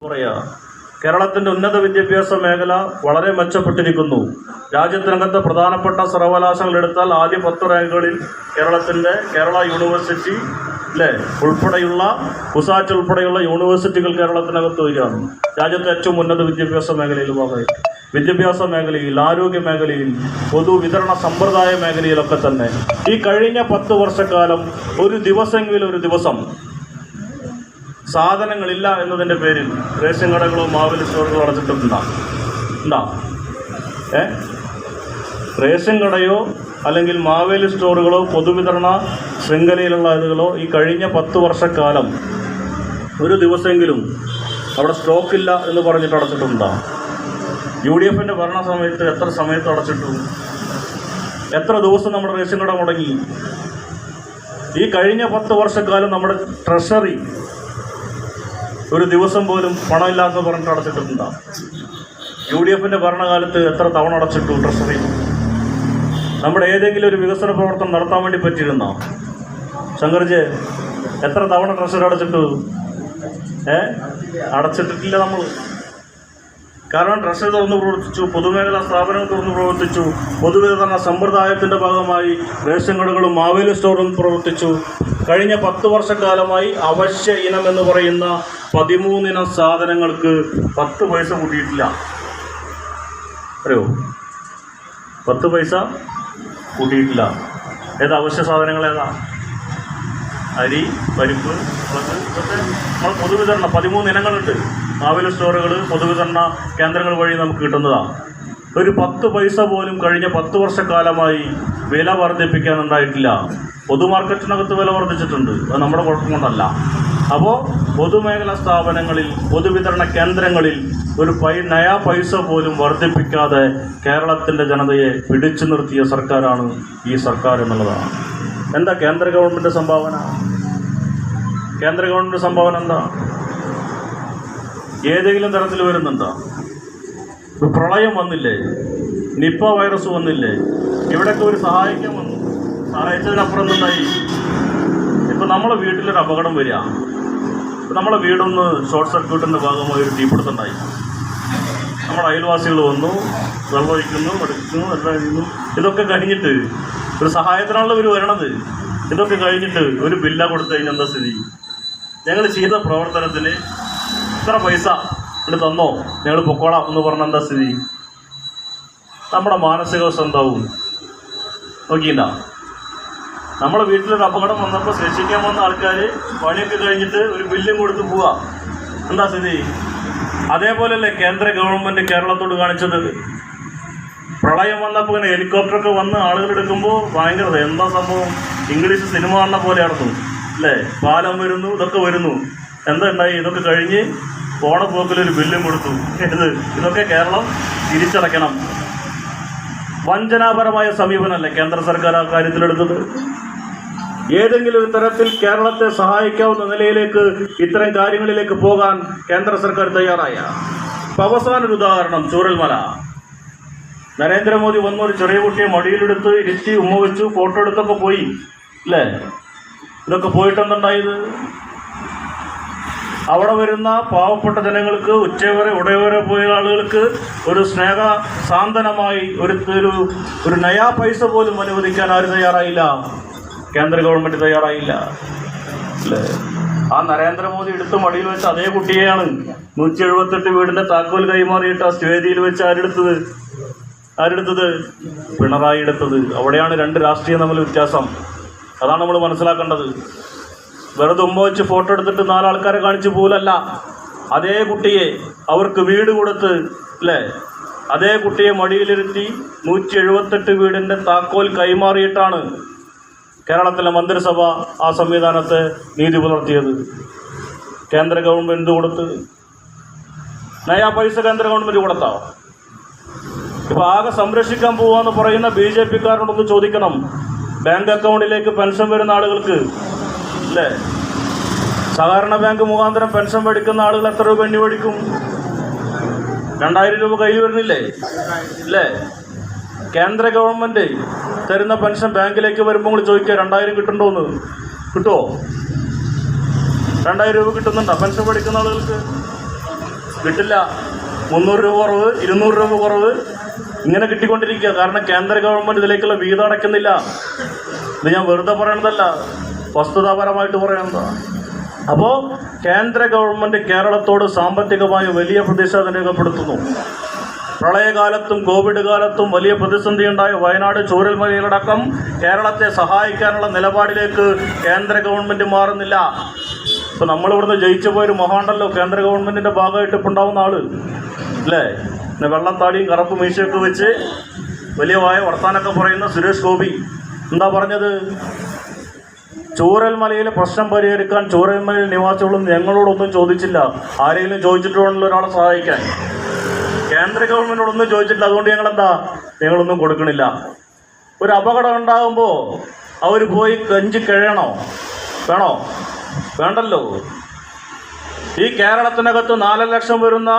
പറയാ കേരളത്തിന്റെ ഉന്നത വിദ്യാഭ്യാസ മേഖല വളരെ മെച്ചപ്പെട്ടിരിക്കുന്നു. രാജ്യത്തിനകത്തെ പ്രധാനപ്പെട്ട സർവകലാശാലകൾ എടുത്താൽ ആദ്യ 10 റാങ്കുകളിൽ കേരള യൂണിവേഴ്സിറ്റി ഉൾപ്പെടെയുള്ള കുസാറ്റ് ഉൾപ്പെടെയുള്ള യൂണിവേഴ്സിറ്റികൾ കേരളത്തിനകത്ത് വരികയാണ്. രാജ്യത്തെ ഏറ്റവും ഉന്നത വിദ്യാഭ്യാസ മേഖലയിൽ ഭാഗമായിട്ട് വിദ്യാഭ്യാസ മേഖലയിൽ, ആരോഗ്യ മേഖലയിൽ, പൊതുവിതരണ സമ്പ്രദായ മേഖലയിലൊക്കെ തന്നെ ഈ കഴിഞ്ഞ 10 വർഷക്കാലം ഒരു ദിവസം സാധനങ്ങളില്ല എന്നതിൻ്റെ പേരിൽ റേഷൻ കടകളോ മാവേലി സ്റ്റോറുകളോ അടച്ചിട്ടുണ്ടാ? റേഷൻ കടയോ അല്ലെങ്കിൽ മാവേലി സ്റ്റോറുകളോ പൊതുവിതരണ ശൃംഖലയിലുള്ള ഇതുകളോ ഈ കഴിഞ്ഞ 10 വർഷക്കാലം ഒരു ദിവസമെങ്കിലും അവിടെ സ്റ്റോക്കില്ല എന്ന് പറഞ്ഞിട്ട് അടച്ചിട്ടുണ്ടാ? UDFൻ്റെ ഭരണ സമയത്ത് എത്ര സമയത്ത് അടച്ചിട്ടു? എത്ര ദിവസം നമ്മുടെ റേഷൻ കട മുടങ്ങി? ഈ കഴിഞ്ഞ 10 വർഷക്കാലം നമ്മുടെ ട്രഷറി ഒരു ദിവസം പോലും പണമില്ലാന്ന് പറഞ്ഞിട്ട് അടച്ചിട്ടുണ്ടാ? UDFൻ്റെ ഭരണകാലത്ത് എത്ര തവണ അടച്ചിട്ടു ട്രഷറി? നമ്മുടെ ഏതെങ്കിലും ഒരു വികസന പ്രവർത്തനം നടത്താൻ വേണ്ടി പറ്റിയിരുന്നോ? ശങ്കർജി, എത്ര തവണ ട്രഷറി അടച്ചിട്ടു? അടച്ചിട്ടിട്ടില്ല നമ്മൾ. കാരണം ട്രഷറി തുറന്നു പ്രവർത്തിച്ചു, പൊതുമേഖലാ സ്ഥാപനങ്ങൾ തുറന്നു പ്രവർത്തിച്ചു, പൊതുവിതരണ സമ്പ്രദായത്തിൻ്റെ ഭാഗമായി റേഷൻ കടകളും മാവേലി സ്റ്റോറും പ്രവർത്തിച്ചു. കഴിഞ്ഞ 10 വർഷക്കാലമായി അവശ്യ ഇനം എന്ന് പറയുന്ന 13 ഇനം സാധനങ്ങൾക്ക് 10 പൈസ കൂട്ടിയിട്ടില്ല. അറിയോ? 10 പൈസ കൂട്ടിയിട്ടില്ല. ഏതാ അവശ്യ സാധനങ്ങൾ? ഏതാ? അരി, പരിപ്പ്, മുളക്, ഇതൊക്കെ നമ്മൾ പൊതുവിതരണം 13 ഇനങ്ങളുണ്ട്. മാവേലി സ്റ്റോറുകൾ, പൊതുവിതരണ കേന്ദ്രങ്ങൾ വഴി നമുക്ക് കിട്ടുന്നതാണ്. ഒരു 10 പൈസ പോലും കഴിഞ്ഞ 10 വർഷക്കാലമായി വില വർദ്ധിപ്പിക്കാനുണ്ടായിട്ടില്ല. പൊതുമാർക്കറ്റിനകത്ത് വില വർദ്ധിച്ചിട്ടുണ്ട്, അത് നമ്മുടെ കുഴപ്പം കൊണ്ടല്ല. അപ്പോൾ പൊതുമേഖലാ സ്ഥാപനങ്ങളിൽ, പൊതുവിതരണ കേന്ദ്രങ്ങളിൽ ഒരു നയാ പൈസ പോലും വർദ്ധിപ്പിക്കാതെ കേരളത്തിൻ്റെ ജനതയെ പിടിച്ചു നിർത്തിയ സർക്കാരാണ് ഈ സർക്കാർ എന്നുള്ളതാണ്. എന്താ കേന്ദ്ര ഗവൺമെൻറ് സംഭാവന? കേന്ദ്ര ഗവൺമെൻറ് സംഭാവന എന്താ? ഏതെങ്കിലും തരത്തിൽ വരുന്നുണ്ടോ? ഇപ്പോൾ പ്രളയം വന്നില്ലേ? നിപ്പ വൈറസ് വന്നില്ലേ? ഇവിടെയൊക്കെ ഒരു സഹായിക്കാൻ വന്നു. സഹായിച്ചതിനപ്പുറം എന്തായി? ഇപ്പം നമ്മളെ വീട്ടിലൊരു അപകടം വരിക, നമ്മളെ വീടൊന്ന് ഷോർട്ട് സർക്യൂട്ടിൻ്റെ ഭാഗമായി ഒരു തീപിടുത്തുണ്ടായി. നമ്മുടെ അയൽവാസികൾ വന്നു, വെള്ളമൊഴിക്കുന്നു, എടുക്കുന്നു, എല്ലാം കഴിയുന്നു. ഇതൊക്കെ കഴിഞ്ഞിട്ട് ഒരു സഹായത്തിനാണല്ലോ ഇവർ വരണത്. ഇതൊക്കെ കഴിഞ്ഞിട്ട് ഒരു ബില്ല കൊടുത്തു കഴിഞ്ഞാൽ എന്താ സ്ഥിതി? ഞങ്ങൾ ചെയ്ത പ്രവർത്തനത്തിന് ഇത്ര പൈസ ഇവിടെ തന്നോ, ഞങ്ങൾ പൊക്കോളാം എന്ന് പറഞ്ഞ എന്താ സ്ഥിതി? നമ്മുടെ മാനസികാവസ്ഥ എന്താവും? നോക്കിയില്ല? നമ്മളെ വീട്ടിലൊരു അപകടം വന്നപ്പോൾ രക്ഷിക്കാൻ വന്ന ആൾക്കാർ പണിയൊക്കെ കഴിഞ്ഞിട്ട് ഒരു ബില്ലും കൊടുത്ത് പോവാ. എന്താ സ്ഥിതി? അതേപോലെയല്ലേ കേന്ദ്ര ഗവൺമെൻറ് കേരളത്തോട് കാണിച്ചത്? പ്രളയം വന്നപ്പോൾ ഇങ്ങനെ ഹെലികോപ്റ്ററൊക്കെ വന്ന് ആളുകൾ എടുക്കുമ്പോൾ ഭയങ്കര എന്താ സംഭവം? ഇംഗ്ലീഷ് സിനിമ കാണുന്ന പോലെയായിരുന്നു അല്ലേ? പാലം വരുന്നു, ഇതൊക്കെ വരുന്നു. എന്താ ഉണ്ടായി? ഇതൊക്കെ കഴിഞ്ഞ് പോണ പോക്കിലൊരു ബില്ലും കൊടുത്തു. ഇതൊക്കെ കേരളം തിരിച്ചടയ്ക്കണം. വഞ്ചനാപരമായ സമീപനമല്ലേ കേന്ദ്ര സർക്കാർ ആ കാര്യത്തിലെടുത്തത്? ഏതെങ്കിലും ഒരു തരത്തിൽ കേരളത്തെ സഹായിക്കാവുന്ന നിലയിലേക്ക് ഇത്തരം കാര്യങ്ങളിലേക്ക് പോകാൻ കേന്ദ്ര സർക്കാർ തയ്യാറായ? ഇപ്പം അവസാനൊരു ഉദാഹരണം, ചൂരൽമല. നരേന്ദ്രമോദി വന്നൊരു ചെറിയ കുട്ടിയെ മടിയിലെടുത്ത് ഇരുത്തി ഉമ്മ വെച്ചു, ഫോട്ടോ എടുത്തൊക്കെ പോയി അല്ലേ? ഇതൊക്കെ പോയിട്ടെന്തുണ്ടായത്? അവിടെ വരുന്ന പാവപ്പെട്ട ജനങ്ങൾക്ക്, ഉച്ചവരെ ഉടയവരെ പോയ ആളുകൾക്ക് ഒരു സ്നേഹ സാന്ത്വനമായി ഒരു നയാ പൈസ പോലും അനുവദിക്കാൻ ആരും തയ്യാറായില്ല. കേന്ദ്ര ഗവൺമെൻറ് തയ്യാറായില്ല അല്ലേ? ആ നരേന്ദ്രമോദി എടുത്ത് മടിയിൽ വെച്ച അതേ കുട്ടിയെയാണ് 178 വീടിൻ്റെ താക്കോൽ കൈമാറിയിട്ട് ആ വേദിയിൽ വെച്ച് ആരെടുത്തത്? പിണറായി എടുത്തത്. അവിടെയാണ് 2 രാഷ്ട്രീയം തമ്മിൽ വ്യത്യാസം. അതാണ് നമ്മൾ മനസ്സിലാക്കേണ്ടത്. വെറുതെ ഉമ്മ വെച്ച് ഫോട്ടോ എടുത്തിട്ട് 4 ആൾക്കാരെ കാണിച്ച് പോലല്ല. അതേ കുട്ടിയെ അവർക്ക് വീട് കൊടുത്ത് അല്ലേ? അതേ കുട്ടിയെ മടിയിലിരുത്തി 178 വീടിൻ്റെ താക്കോൽ കൈമാറിയിട്ടാണ് കേരളത്തിലെ മന്ത്രിസഭ ആ സംവിധാനത്തെ നീതി പുലർത്തിയത്. കേന്ദ്ര ഗവൺമെൻറ് കൊടുത്ത് നയാ പൈസ കേന്ദ്ര ഗവൺമെൻറ് കൊടുത്താ? ഇപ്പോൾ ആകെ സംരക്ഷിക്കാൻ പോവാന്ന് പറയുന്ന BJP-ക്കാരോടൊന്ന് ചോദിക്കണം. ബാങ്ക് അക്കൗണ്ടിലേക്ക് പെൻഷൻ വരുന്ന ആളുകൾക്ക് അല്ലേ? സഹകരണ ബാങ്ക് മുഖാന്തരം പെൻഷൻ മേടിക്കുന്ന ആളുകൾ എത്ര രൂപ എണ്ണി മേടിക്കും? 2000 രൂപ കയ്യിൽ വരുന്നില്ലേ അല്ലേ? കേന്ദ്ര ഗവൺമെൻറ് തരുന്ന പെൻഷൻ ബാങ്കിലേക്ക് വരുമ്പോൾ നിങ്ങൾ ചോദിക്കുക 2000 കിട്ടുന്നുണ്ടോയെന്ന്. കിട്ടുമോ? 2000 രൂപ കിട്ടുന്നുണ്ടോ പെൻഷൻ മേടിക്കുന്ന ആളുകൾക്ക്? കിട്ടില്ല. 300 രൂപ കുറവ്, 200 രൂപ കുറവ്, ഇങ്ങനെ കിട്ടിക്കൊണ്ടിരിക്കുക. കാരണം കേന്ദ്ര ഗവൺമെൻറ് ഇതിലേക്കുള്ള വിഹിതം അടയ്ക്കുന്നില്ല. ഇത് ഞാൻ വെറുതെ പറയണതല്ല, വസ്തുതാപരമായിട്ട് പറയണതാണ്. അപ്പോൾ കേന്ദ്ര ഗവൺമെൻറ് കേരളത്തോട് സാമ്പത്തികമായി വലിയ പ്രതിഷേധം രേഖപ്പെടുത്തുന്നു. പ്രളയകാലത്തും കോവിഡ് കാലത്തും വലിയ പ്രതിസന്ധി ഉണ്ടായ വയനാട് ചൂരൽമലയിലടക്കം കേരളത്തെ സഹായിക്കാനുള്ള നിലപാടിലേക്ക് കേന്ദ്ര ഗവൺമെൻറ് മാറുന്നില്ല. ഇപ്പോൾ നമ്മളിവിടുന്ന് ജയിച്ചു പോയൊരു മഹാണ്ടല്ലോ കേന്ദ്ര ഗവൺമെൻറ്റിൻ്റെ ഭാഗമായിട്ട് ഇപ്പോൾ ഉണ്ടാവുന്ന ആൾ അല്ലേ, പിന്നെ വെള്ളത്താടിയും കറുപ്പ് മീശയൊക്കെ വെച്ച് വലിയ വർത്താനൊക്കെ പറയുന്ന സുരേഷ് ഗോപി എന്താ പറഞ്ഞത്? ചൂരൽമലയിലെ പ്രശ്നം പരിഹരിക്കാൻ ചൂരൽമലയിൽ നിവാസികളും ഞങ്ങളോടൊന്നും ചോദിച്ചില്ല. ആരെങ്കിലും ചോദിച്ചിട്ടുള്ള ഒരാളെ സഹായിക്കാൻ കേന്ദ്ര ഗവൺമെൻറ്റിനോടൊന്നും ചോദിച്ചിട്ടില്ല. അതുകൊണ്ട് ഞങ്ങളൊന്നും കൊടുക്കണില്ല. ഒരു അപകടം ഉണ്ടാകുമ്പോൾ അവർ പോയി കഞ്ചി കഴിയണോ? വേണോ? വേണ്ടല്ലോ. ഈ കേരളത്തിനകത്ത് 4 ലക്ഷം വരുന്ന